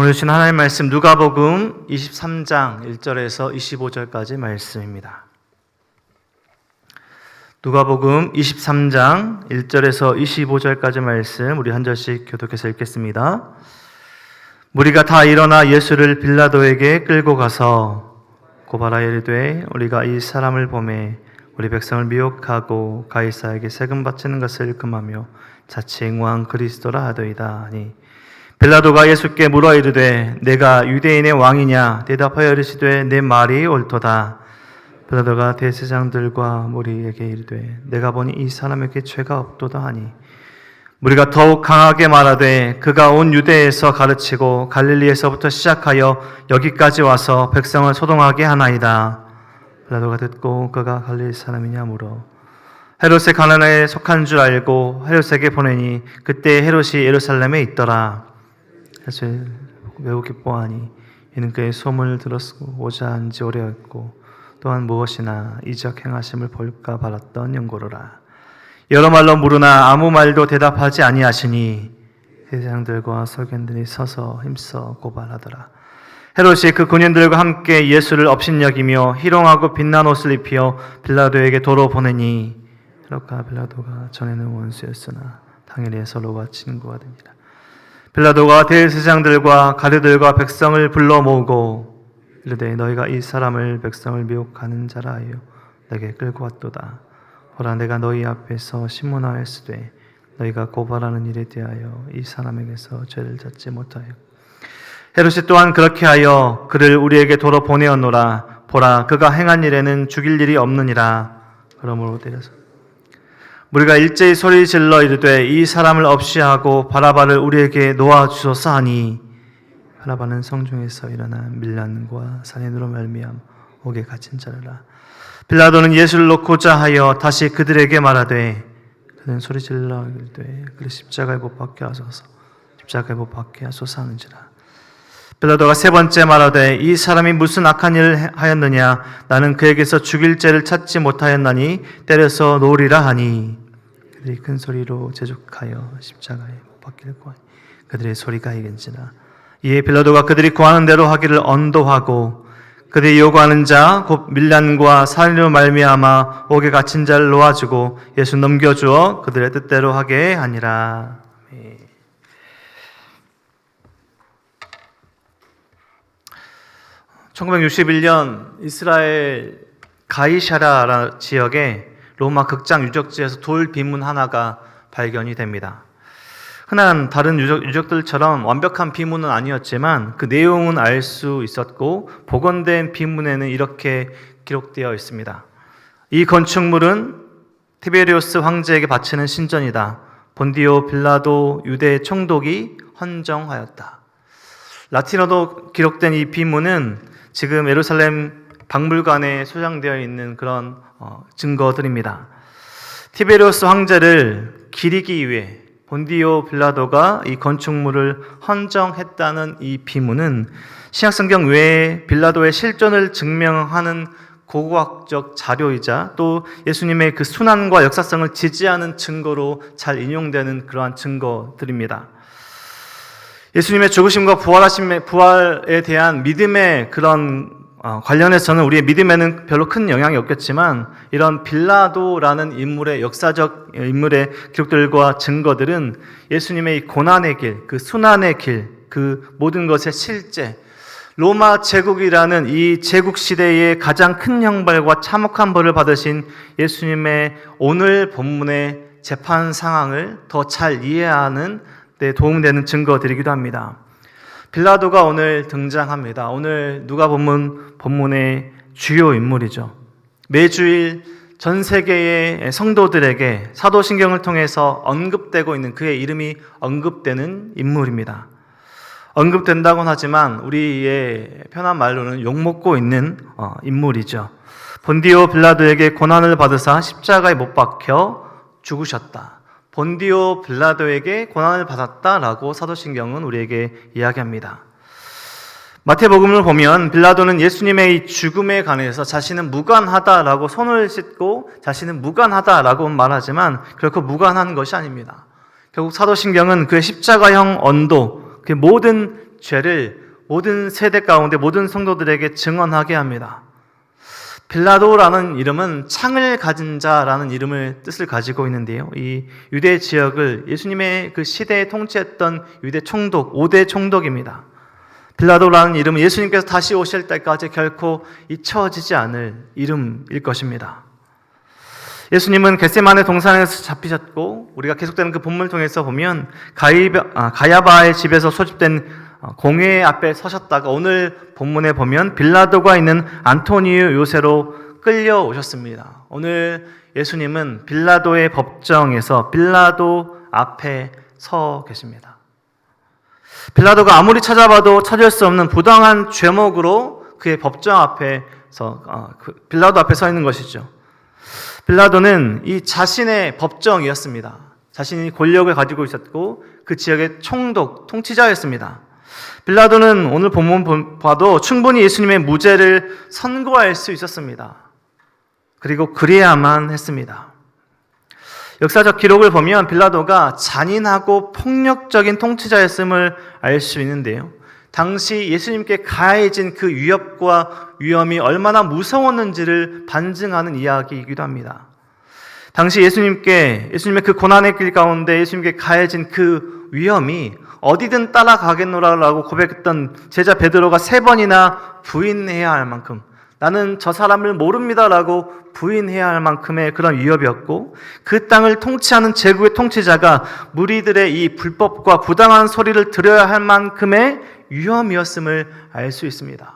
오늘 주신 하나님의 말씀 누가복음 23장 1절에서 25절까지 말씀입니다. 누가복음 23장 1절에서 25절까지 말씀 우리 한 절씩 교독해서 읽겠습니다. 무리가 다 일어나 예수를 빌라도에게 끌고 가서 고발하여 이르되 우리가 이 사람을 보매 우리 백성을 미혹하고 가이사에게 세금 바치는 것을 금하며 자치 앵왕 그리스도라 하더이다 하니 빌라도가 예수께 물어 이르되 내가 유대인의 왕이냐 대답하여 이르시되 내 말이 옳도다. 빌라도가 대제사장들과 무리에게 이르되 내가 보니 이 사람에게 죄가 없도다 하니 무리가 더욱 강하게 말하되 그가 온 유대에서 가르치고 갈릴리에서부터 시작하여 여기까지 와서 백성을 소동하게 하나이다. 빌라도가 듣고 그가 갈릴리 사람이냐 물어 헤롯의 가나나에 속한 줄 알고 헤롯에게 보내니 그때 헤롯이 예루살렘에 있더라. 그래서 매우 기뻐하니 이는 그의 소문을 들었고 오자 한 지 오래였고 또한 무엇이나 이적 행하심을 볼까 바랐던 연고로라. 여러 말로 물으나 아무 말도 대답하지 아니하시니 대제사장들과 서기관들이 서서 힘써 고발하더라. 헤롯이 그 군인들과 함께 예수를 업신여기며 희롱하고 빛난 옷을 입혀 빌라도에게 도로 보내니 헤롯과 빌라도가 전에는 원수였으나 당일에 서로가 친구가 되니라. 빌라도가 대제사장들과 가르들과 백성을 불러 모으고 이르되 너희가 이 사람을 백성을 미혹하는 자라 하여 내게 끌고 왔도다. 보라 내가 너희 앞에서 신문하였으되 너희가 고발하는 일에 대하여 이 사람에게서 죄를 잡지 못하여 헤롯이 또한 그렇게 하여 그를 우리에게 도로 보내었노라. 보라 그가 행한 일에는 죽일 일이 없느니라. 그러므로 때려서 우리가 일제히 소리 질러 이르되 이 사람을 없이 하고 바라바를 우리에게 놓아주소서 하니 바라바는 성중에서 일어난 밀란과 살인으로 말미암아 옥에 갇힌 자라. 빌라도는 예수를 놓고자 하여 다시 그들에게 말하되 그는 소리 질러 이르되 그를 십자가에 못 박게 하소서 십자가에 못 박게 하소서 하는지라. 빌라도가 세 번째 말하되 이 사람이 무슨 악한 일을 하였느냐 나는 그에게서 죽일 죄를 찾지 못하였나니 때려서 놓으리라 하니 그들이 큰 소리로 재촉하여 십자가에 못 박기를 구하니 그들의 소리가 이긴지라. 이에 빌라도가 그들이 구하는 대로 하기를 언도하고 그들이 요구하는 자 곧 밀란과 살인으로 말미암아 옥에 갇힌 자를 놓아주고 예수 넘겨주어 그들의 뜻대로 하게 하니라. 1961년 이스라엘 가이샤라 지역에 로마 극장 유적지에서 돌 비문 하나가 발견이 됩니다. 흔한 다른 유적들처럼 완벽한 비문은 아니었지만 그 내용은 알 수 있었고 복원된 비문에는 이렇게 기록되어 있습니다. 이 건축물은 티베리우스 황제에게 바치는 신전이다. 본디오 빌라도 유대 총독이 헌정하였다. 라틴어로 기록된 이 비문은 지금 예루살렘 박물관에 소장되어 있는 그런 증거들입니다. 티베리우스 황제를 기리기 위해 본디오 빌라도가 이 건축물을 헌정했다는 이 비문은 신약성경 외에 빌라도의 실존을 증명하는 고고학적 자료이자 또 예수님의 그 순환과 역사성을 지지하는 증거로 잘 인용되는 그러한 증거들입니다. 예수님의 죽으심과 부활에 대한 믿음의 그런 관련해서는 우리의 믿음에는 별로 큰 영향이 없겠지만 이런 빌라도라는 인물의 역사적 인물의 기록들과 증거들은 예수님의 이 고난의 길, 그 순환의 길, 그 모든 것의 실제 로마 제국이라는 이 제국 시대의 가장 큰 형벌과 참혹한 벌을 받으신 예수님의 오늘 본문의 재판 상황을 더 잘 이해하는 데 도움되는 증거들이기도 합니다. 빌라도가 오늘 등장합니다. 오늘 누가복음 본문의 주요 인물이죠. 매주일 전 세계의 성도들에게 사도신경을 통해서 언급되고 있는 그의 이름이 언급되는 인물입니다. 언급된다고는 하지만 우리의 편한 말로는 욕먹고 있는 인물이죠. 본디오 빌라도에게 고난을 받으사 십자가에 못 박혀 죽으셨다. 본디오 빌라도에게 고난을 받았다라고 사도신경은 우리에게 이야기합니다. 마태복음을 보면 빌라도는 예수님의 이 죽음에 관해서 자신은 무관하다라고 손을 씻고 자신은 무관하다라고 말하지만 결코 무관한 것이 아닙니다. 결국 사도신경은 그의 십자가형 언도, 그 모든 죄를 모든 세대 가운데 모든 성도들에게 증언하게 합니다. 빌라도라는 이름은 창을 가진 자라는 이름을 뜻을 가지고 있는데요. 이 유대 지역을 예수님의 그 시대에 통치했던 유대 총독, 5대 총독입니다. 빌라도라는 이름은 예수님께서 다시 오실 때까지 결코 잊혀지지 않을 이름일 것입니다. 예수님은 겟세마네 동산에서 잡히셨고, 우리가 계속되는 그 본문을 통해서 보면 가야바의 집에서 소집된 공회 앞에 서셨다가 오늘 본문에 보면 빌라도가 있는 안토니오 요새로 끌려오셨습니다. 오늘 예수님은 빌라도의 법정에서 빌라도 앞에 서 계십니다. 빌라도가 아무리 찾아봐도 찾을 수 없는 부당한 죄목으로 그의 법정 앞에서 빌라도 앞에 서 있는 것이죠. 빌라도는 이 자신의 법정이었습니다. 자신이 권력을 가지고 있었고 그 지역의 총독, 통치자였습니다. 빌라도는 오늘 본문 봐도 충분히 예수님의 무죄를 선고할 수 있었습니다. 그리고 그래야만 했습니다. 역사적 기록을 보면 빌라도가 잔인하고 폭력적인 통치자였음을 알 수 있는데요. 당시 예수님께 가해진 그 위협과 위험이 얼마나 무서웠는지를 반증하는 이야기이기도 합니다. 당시 예수님의 그 고난의 길 가운데 예수님께 가해진 그 위험이 어디든 따라가겠노라라고 고백했던 제자 베드로가 3번이나 부인해야 할 만큼, 나는 저 사람을 모릅니다라고 부인해야 할 만큼의 그런 위협이었고, 그 땅을 통치하는 제국의 통치자가 무리들의 이 불법과 부당한 소리를 들어야 할 만큼의 위험이었음을 알 수 있습니다.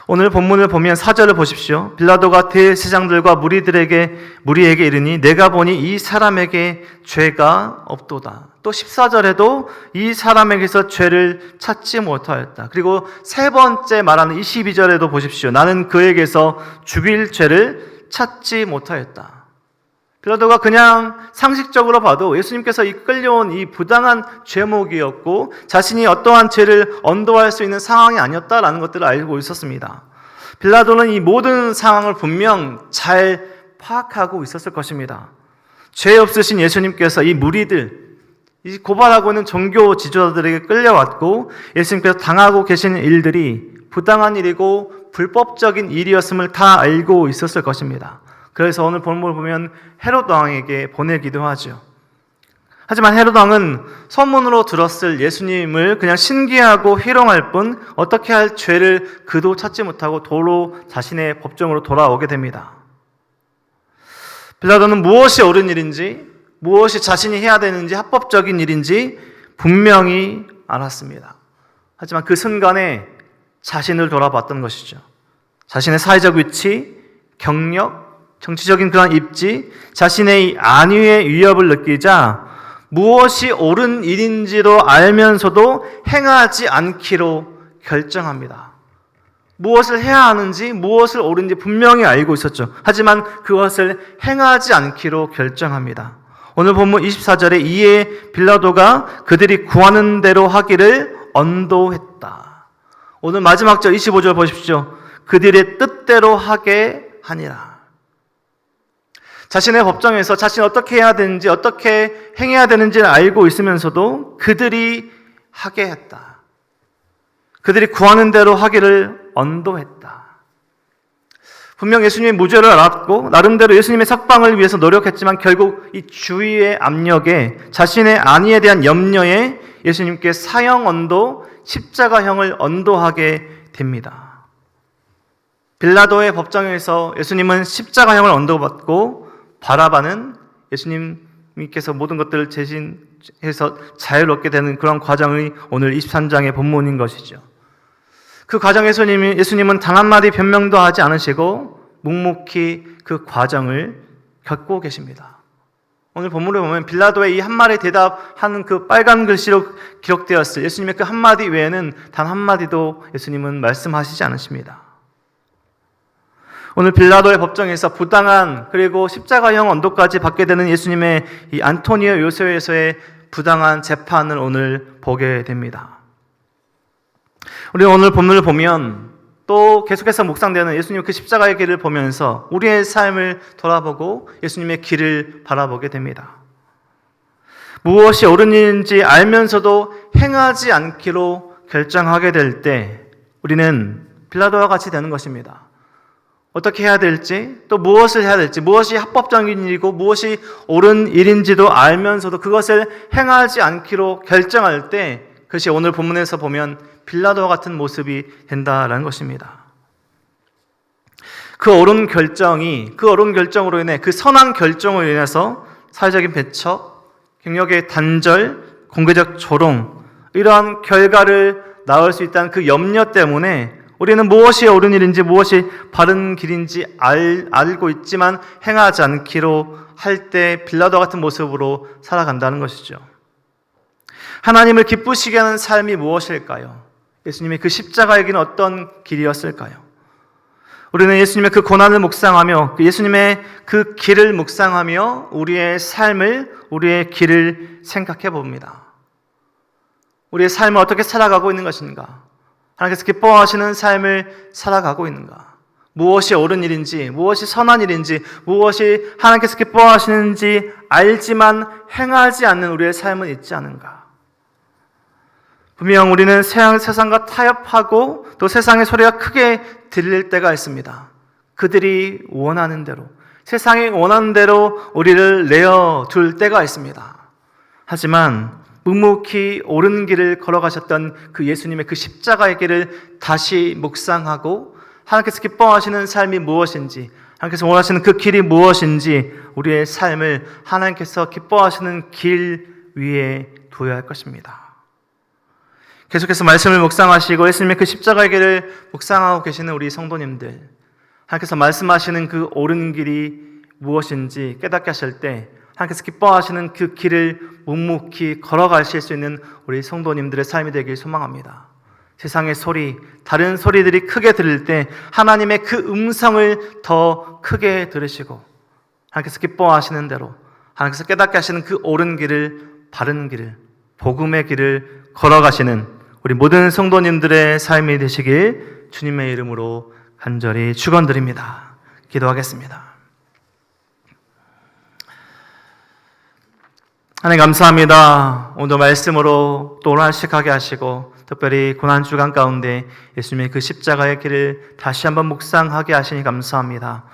오늘 본문을 보면 4절을 보십시오. 빌라도가 대제사장들과 무리에게 이르니 내가 보니 이 사람에게 죄가 없도다. 또 14절에도 이 사람에게서 죄를 찾지 못하였다. 그리고 3번째 말하는 22절에도 보십시오. 나는 그에게서 죽일 죄를 찾지 못하였다. 빌라도가 그냥 상식적으로 봐도 예수님께서 끌려온 이 부당한 죄목이었고 자신이 어떠한 죄를 언도할 수 있는 상황이 아니었다라는 것들을 알고 있었습니다. 빌라도는 이 모든 상황을 분명 잘 파악하고 있었을 것입니다. 죄 없으신 예수님께서 이 무리들, 이 고발하고 있는 종교 지도자들에게 끌려왔고 예수님께서 당하고 계신 일들이 부당한 일이고 불법적인 일이었음을 다 알고 있었을 것입니다. 그래서 오늘 본문을 보면 헤롯 왕에게 보내기도 하죠. 하지만 헤롯 왕은 소문으로 들었을 예수님을 그냥 신기하고 희롱할 뿐 어떻게 할 죄를 그도 찾지 못하고 도로 자신의 법정으로 돌아오게 됩니다. 빌라도는 무엇이 옳은 일인지, 무엇이 자신이 해야 되는지 합법적인 일인지 분명히 알았습니다. 하지만 그 순간에 자신을 돌아봤던 것이죠. 자신의 사회적 위치, 경력, 정치적인 그런 입지, 자신의 안위의 위협을 느끼자 무엇이 옳은 일인지도 알면서도 행하지 않기로 결정합니다. 무엇을 해야 하는지, 무엇을 옳은지 분명히 알고 있었죠. 하지만 그것을 행하지 않기로 결정합니다. 오늘 본문 24절에 이에 빌라도가 그들이 구하는 대로 하기를 언도했다. 오늘 마지막 절 25절 보십시오. 그들의 뜻대로 하게 하니라. 자신의 법정에서 자신이 어떻게 해야 되는지, 어떻게 행해야 되는지를 알고 있으면서도 그들이 하게 했다. 그들이 구하는 대로 하기를 언도했다. 분명 예수님의 무죄를 알았고 나름대로 예수님의 석방을 위해서 노력했지만 결국 이 주위의 압력에, 자신의 안위에 대한 염려에 예수님께 사형 언도, 십자가형을 언도하게 됩니다. 빌라도의 법정에서 예수님은 십자가형을 언도받고 바라바는 예수님께서 모든 것들을 대신해서 자유롭게 되는 그런 과정이 오늘 23장의 본문인 것이죠. 그 과정에서 예수님은 단 한마디 변명도 하지 않으시고 묵묵히 그 과정을 겪고 계십니다. 오늘 본문을 보면 빌라도의 이 한마디 대답하는 그 빨간 글씨로 기록되었을 예수님의 그 한마디 외에는 단 한마디도 예수님은 말씀하시지 않으십니다. 오늘 빌라도의 법정에서 부당한, 그리고 십자가형 언도까지 받게 되는 예수님의 이 안토니오 요새에서의 부당한 재판을 오늘 보게 됩니다. 우리 오늘 본문을 보면 또 계속해서 묵상되는 예수님의 그 십자가의 길을 보면서 우리의 삶을 돌아보고 예수님의 길을 바라보게 됩니다. 무엇이 옳은 일인지 알면서도 행하지 않기로 결정하게 될 때 우리는 빌라도와 같이 되는 것입니다. 어떻게 해야 될지, 또 무엇을 해야 될지, 무엇이 합법적인 일이고 무엇이 옳은 일인지도 알면서도 그것을 행하지 않기로 결정할 때 그것이 오늘 본문에서 보면 빌라도와 같은 모습이 된다라는 것입니다. 그 옳은 결정으로 인해, 그 선한 결정으로 인해서 사회적인 배척, 경력의 단절, 공개적 조롱, 이러한 결과를 낳을 수 있다는 그 염려 때문에 우리는 무엇이 옳은 일인지 무엇이 바른 길인지 알고 있지만 행하지 않기로 할 때 빌라도 같은 모습으로 살아간다는 것이죠. 하나님을 기쁘시게 하는 삶이 무엇일까요? 예수님의 그 십자가의 길은 어떤 길이었을까요? 우리는 예수님의 그 고난을 묵상하며 예수님의 그 길을 묵상하며 우리의 삶을, 우리의 길을 생각해 봅니다. 우리의 삶을 어떻게 살아가고 있는 것인가? 하나님께서 기뻐하시는 삶을 살아가고 있는가? 무엇이 옳은 일인지, 무엇이 선한 일인지, 무엇이 하나님께서 기뻐하시는지 알지만 행하지 않는 우리의 삶은 있지 않은가? 분명 우리는 세상과 타협하고 또 세상의 소리가 크게 들릴 때가 있습니다. 그들이 원하는 대로, 세상이 원하는 대로 우리를 내어둘 때가 있습니다. 하지만 묵묵히 옳은 길을 걸어가셨던 그 예수님의 그 십자가의 길을 다시 묵상하고 하나님께서 기뻐하시는 삶이 무엇인지, 하나님께서 원하시는 그 길이 무엇인지 우리의 삶을 하나님께서 기뻐하시는 길 위에 두어야 할 것입니다. 계속해서 말씀을 묵상하시고 예수님의 그 십자가의 길을 묵상하고 계시는 우리 성도님들, 하나님께서 말씀하시는 그 옳은 길이 무엇인지 깨닫게 하실 때 하나님께서 기뻐하시는 그 길을 묵묵히 걸어가실 수 있는 우리 성도님들의 삶이 되길 소망합니다. 세상의 소리, 다른 소리들이 크게 들릴 때 하나님의 그 음성을 더 크게 들으시고 하나님께서 기뻐하시는 대로 하나님께서 깨닫게 하시는 그 옳은 길을, 바른 길을, 복음의 길을 걸어가시는 우리 모든 성도님들의 삶이 되시길 주님의 이름으로 간절히 축원드립니다. 기도하겠습니다. 하나님 감사합니다. 오늘 말씀으로 또 오늘식하게 하시고 특별히 고난주간 가운데 예수님의 그 십자가의 길을 다시 한번 묵상하게 하시니 감사합니다.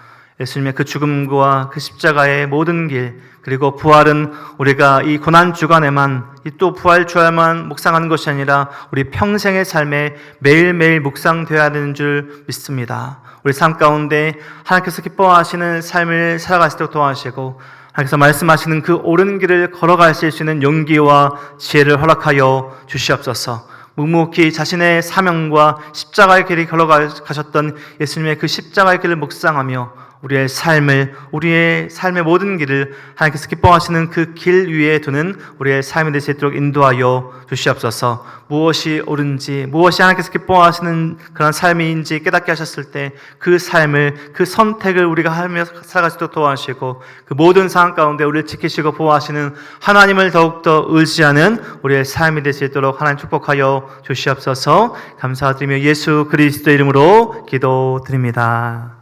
예수님의 그 죽음과 그 십자가의 모든 길, 그리고 부활은 우리가 이 고난주간에만, 이 또 부활주간에만 묵상하는 것이 아니라 우리 평생의 삶에 매일매일 묵상되어야 되는 줄 믿습니다. 우리 삶 가운데 하나님께서 기뻐하시는 삶을 살아갈 수 있도록 도와주시고 하나님께서 말씀하시는 그 옳은 길을 걸어가실 수 있는 용기와 지혜를 허락하여 주시옵소서. 묵묵히 자신의 사명과 십자가의 길을 걸어가셨던 예수님의 그 십자가의 길을 묵상하며 우리의 삶의 모든 길을 하나님께서 기뻐하시는 그 길 위에 두는 우리의 삶이 될 수 있도록 인도하여 주시옵소서. 무엇이 옳은지, 무엇이 하나님께서 기뻐하시는 그런 삶인지 깨닫게 하셨을 때 그 삶을, 그 선택을 우리가 하며 살아갈 수 있도록 도와주시고 그 모든 상황 가운데 우리를 지키시고 보호하시는 하나님을 더욱더 의지하는 우리의 삶이 될 수 있도록 하나님 축복하여 주시옵소서. 감사드리며 예수 그리스도 이름으로 기도드립니다.